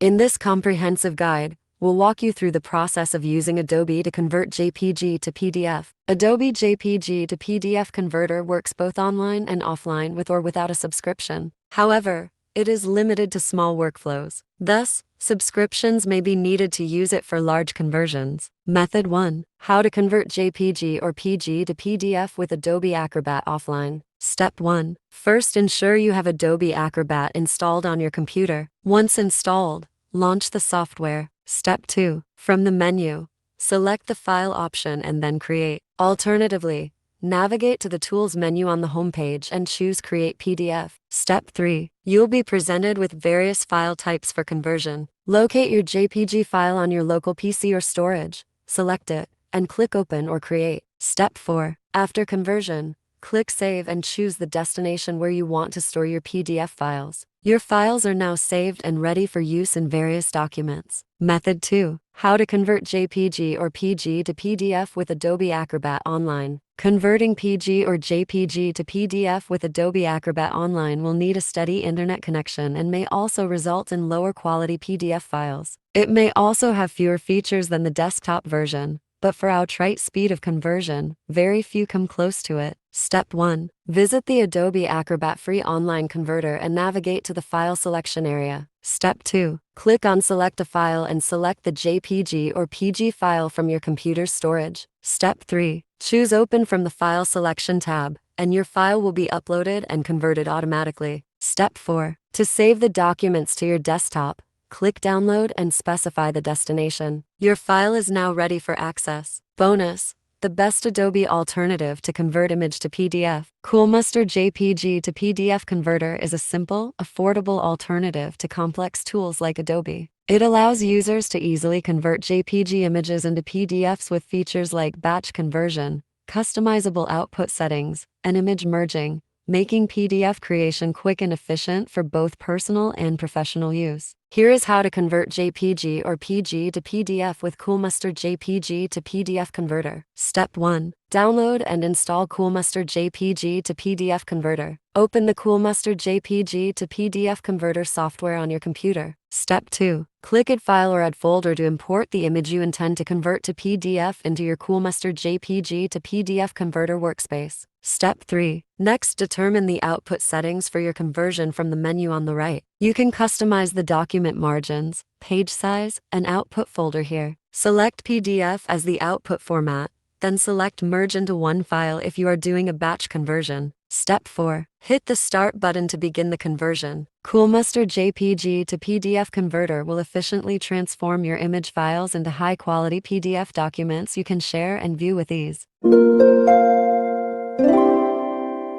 In this comprehensive guide, we'll walk you through the process of using Adobe to convert JPG to PDF. Adobe JPG to PDF converter works both online and offline with or without a subscription. However, it is limited to small workflows. Thus, subscriptions may be needed to use it for large conversions. Method 1. How to convert JPG or PG to PDF with Adobe Acrobat offline. Step 1. First, ensure you have Adobe Acrobat installed on your computer. Once installed, launch the software. Step 2. From the menu, select the File option and then Create. Alternatively, navigate to the Tools menu on the homepage and choose Create PDF. Step 3. You'll be presented with various file types for conversion. Locate your JPG file on your local PC or storage, select it, and click Open or Create. Step 4. After conversion, click Save and choose the destination where you want to store your PDF files. Your files are now saved and ready for use in various documents. Method 2. How to convert JPG or PG to PDF with Adobe Acrobat Online. Converting PG or JPG to PDF with Adobe Acrobat Online will need a steady internet connection and may also result in lower quality PDF files. It may also have fewer features than the desktop version, but for outright speed of conversion, very few come close to it. Step 1. Visit the Adobe Acrobat free online converter and navigate to the File selection area. Step 2. Click on Select a file and select the JPG or PG file from your computer's storage. Step 3. Choose Open from the File Selection tab, and your file will be uploaded and converted automatically. Step 4. To save the documents to your desktop, click Download and specify the destination. Your file is now ready for access. Bonus: the best Adobe alternative to convert image to PDF. Coolmuster JPG to PDF Converter is a simple, affordable alternative to complex tools like Adobe. It allows users to easily convert JPG images into PDFs with features like batch conversion, customizable output settings, and image merging, making PDF creation quick and efficient for both personal and professional use. Here is how to convert JPG or PG to PDF with Coolmuster JPG to PDF Converter. Step 1. Download and install Coolmuster JPG to PDF Converter. Open the Coolmuster JPG to PDF Converter software on your computer. Step 2. Click Add File or Add Folder to import the image you intend to convert to PDF into your Coolmuster JPG to PDF Converter workspace. Step 3. Next, determine the output settings for your conversion from the menu on the right. You can customize the document margins, page size, and output folder here. Select PDF as the output format, then select Merge into one file if you are doing a batch conversion. Step 4. Hit the Start button to begin the conversion. Coolmuster JPG to PDF Converter will efficiently transform your image files into high-quality PDF documents you can share and view with ease.